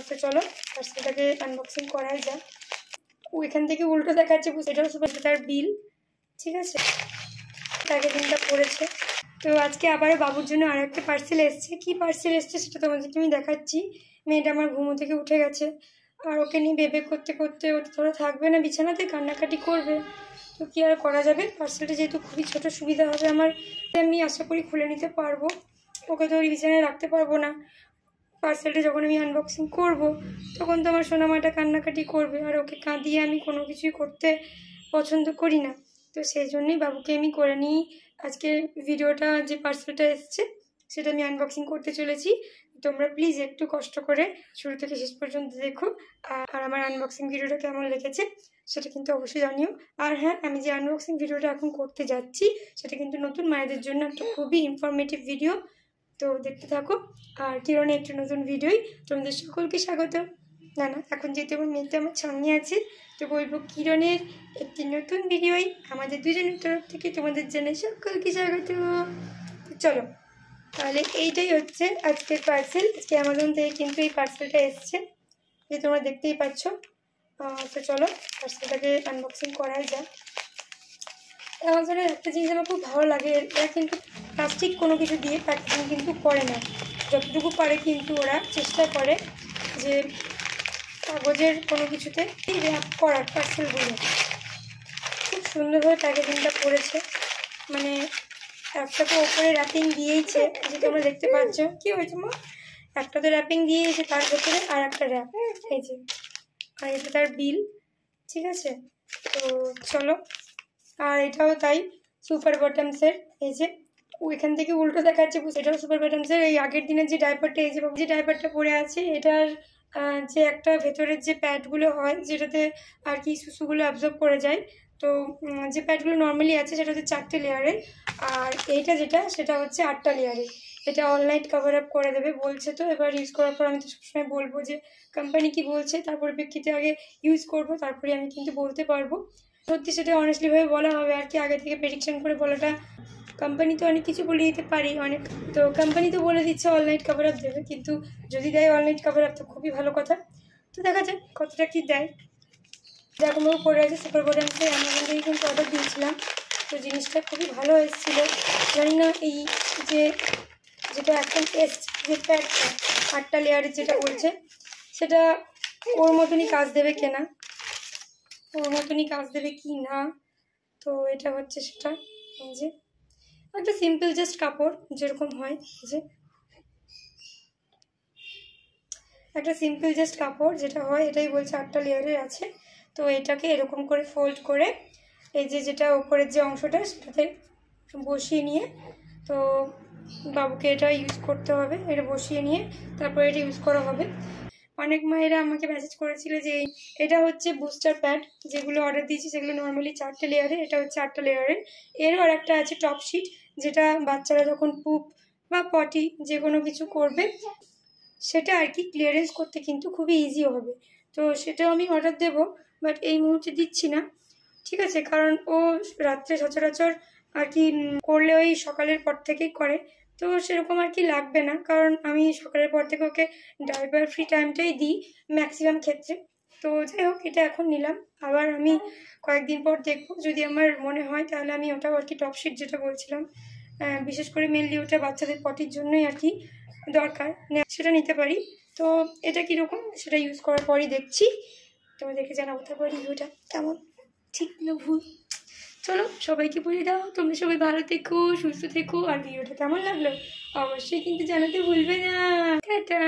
তো চলো পার্সেলটাকে আনবক্সিং করাই যাক। ওইখান থেকে উল্টো দেখাচ্ছে, এটাও তার বিল, ঠিক আছে, তাকে দিনটা পড়েছে। তো আজকে আবার বাবুর জন্য আর একটা পার্সেল এসছে। কি পার্সেল এসছে সেটা তোমাদেরকে আমি দেখাচ্ছি। মেয়েটা আমার ঘুমো থেকে উঠে গেছে, আর ওকে নিয়ে বেবে করতে করতে ও ধরো থাকবে না, বিছানাতে কান্নাকাটি করবে। তো কি আর করা যাবে, পার্সেলটা যেহেতু খুবই ছোট, সুবিধা হবে আমার, আমি আশা করি খুলে নিতে পারবো। ওকে তো ওই বিছানায় রাখতে পারবো না। পার্সেলটা যখন আমি আনবক্সিং করব তখন তো আমার সোনামাটা কান্নাকাটি করবে, আর ওকে কাঁদিয়ে আমি কোনো কিছুই করতে পছন্দ করি না। তো সেই জন্যই বাবুকে আমি করে নিই আজকে ভিডিওটা। যে পার্সেলটা এসছে সেটা আমি আনবক্সিং করতে চলেছি। তোমরা প্লিজ একটু কষ্ট করে শুরু থেকে শেষ পর্যন্ত দেখো, আর আমার আনবক্সিং ভিডিওটা কেমন লেগেছে সেটা কিন্তু অবশ্যই জানিও। আর হ্যাঁ, আমি যে আনবক্সিং ভিডিওটা এখন করতে যাচ্ছি সেটা কিন্তু নতুন মায়েদের জন্য একটা খুবই ইনফরমেটিভ ভিডিও, তো দেখতে থাকো। আর কিরণের একটা নতুন ভিডিওই তোমাদের সকলকে স্বাগত। না এখন যেহেতু আমার মেয়েটা আমার সামনে আছে, তো বলবো কিরণের একটি নতুন ভিডিওই আমাদের দুজনের তরফ থেকে তোমাদের জানাই সকলকে স্বাগত। চলো তাহলে এইটাই হচ্ছে আজকের পার্সেল। আজকে অ্যামাজন থেকে কিন্তু এই পার্সেলটা এসছে, যে তোমরা দেখতেই পাচ্ছ। তো চলো পার্সেলটাকে আনবক্সিং করাই যাক। অ্যামাজনের একটা জিনিস আমার খুব ভালো লাগে, এরা কিন্তু প্লাস্টিক কোনো কিছু দিয়ে প্যাকেজিং কিন্তু করে না। যতটুকু পারে কিন্তু ওরা চেষ্টা করে যে কাগজের কোনো কিছুতে র্যাপ করার পার্সেলগুলো। খুব সুন্দরভাবে প্যাকেজিংটা করেছে, মানে একটা তো ওপরে র্যাপিং দিয়েইছে, যে তোমরা দেখতে পাচ্ছ। কি হয়েছে মা? একটা তো র্যাপিং দিয়েছে, তার ভেতরে আর একটা র্যাপ, এই যে, আর এটা তার বিল, ঠিক আছে। তো চলো, আর এটাও তাই, সুপার বটমসের। এই যে ওইখান থেকে উল্টো দেখাচ্ছে, এটাও সুপার বটমসের। এই আগের দিনের যে ডাইপারটা, এই যে ডাইপারটা পরে আছে, এটার যে একটা ভেতরের যে প্যাডগুলো হয় যেটাতে আর কি সুসুগুলো অ্যাবজর্ব করে যায়, তো যে প্যাডগুলো নর্মালি আছে সেটা হচ্ছে 4টে লেয়ারের, আর এইটা যেটা সেটা হচ্ছে 8টা লেয়ারের। এটা অল নাইট কভার আপ করে দেবে বলছে। তো এবার ইউজ করার পর আমি তো সবসময় বলবো যে কোম্পানি কি বলছে তার পরিপ্রেক্ষিতে আগে ইউজ করব, তারপরে আমি কিন্তু বলতে পারবো। সত্যি সেটা অনেস্টলিভাবে বলা হবে আর কি, আগে থেকে প্রেডিকশন করে বলাটা। কোম্পানি তো অনেক কিছু বলে দিতে পারি, অনেক, তো কোম্পানি তো বলে দিচ্ছে অল নাইট কভার আপ দেবে, কিন্তু যদি দেয় অল নাইট কভার আপ তো খুবই ভালো কথা। তো দেখা যাক কতটা কি দেয়। যেরকমভাবে পড়ে আছে সুপার বটমসে, অ্যামাজন থেকে কিন্তু অর্ডার দিয়েছিলাম, তো জিনিসটা খুবই ভালো এসেছিল। জানি না এই যেটা এখন এসছে, যে প্যাডটা 8টা লেয়ারের যেটা বলছে, সেটা ওর মতনই কাজ দেবে কিনা, ওর মতনই কাজ দেবে কি না। তো এটা হচ্ছে সেটা, এই যে একটা সিম্পল জাস্ট কাপড় যেরকম হয়, যে একটা সিম্পল জাস্ট কাপড় যেটা হয়, এটাই বলছে 8টা লেয়ারের আছে। তো এটাকে এরকম করে ফোল্ড করে এই যে যেটা ওপরের যে অংশটা সেটাতে বসিয়ে নিয়ে, তো বাবুকে এটা ইউজ করতে হবে। এটা বসিয়ে নিয়ে তারপরে এটা ইউজ করা হবে। অনেক মায়েরা আমাকে মেসেজ করেছিল যে এটা হচ্ছে বুস্টার প্যাড, যেগুলো অর্ডার দিয়েছি সেগুলো নর্মালি 4টে লেয়ারের, এটা হচ্ছে 8টা লেয়ারের। এরও আর একটা আছে টপ শিট, যেটা বাচ্চারা যখন পুপ বা পটি যে কোনো কিছু করবে সেটা আর কি ক্লিয়ারেন্স করতে কিন্তু খুবই ইজি হবে। তো সেটাও আমি অর্ডার দেব, বাট এই মুহূর্তে দিচ্ছি না, ঠিক আছে, কারণ ও রাত্রে সচরাচর আর কি করলে ওই সকালের পর থেকেই করে, তো সেরকম আর কি লাগবে না, কারণ আমি সকালের পর থেকে ওকে ডাইপার ফ্রি টাইমটাই দিই ম্যাক্সিমাম ক্ষেত্রে। তো যাই হোক, এটা এখন নিলাম, আবার আমি কয়েকদিন পর দেখবো, যদি আমার মনে হয় তাহলে আমি ওটাও আর কি টপ শিট যেটা বলছিলাম, বিশেষ করে মেনলি ওটা বাচ্চাদের পটির জন্যই আর কি দরকার, সেটা নিতে পারি। তো এটা কীরকম সেটা ইউজ করার পরই দেখছি, তোমাদেরকে জানাবো তারপর রিভিউটা কেমন, ঠিক না ভুল। চলো সবাইকে বলে দাও, তোমরা সবাই ভালো থেকো, সুস্থ থেকো, আর ভিডিওটা কেমন লাগলো অবশ্যই কিন্তু জানাতে ভুলবে না। টাটা।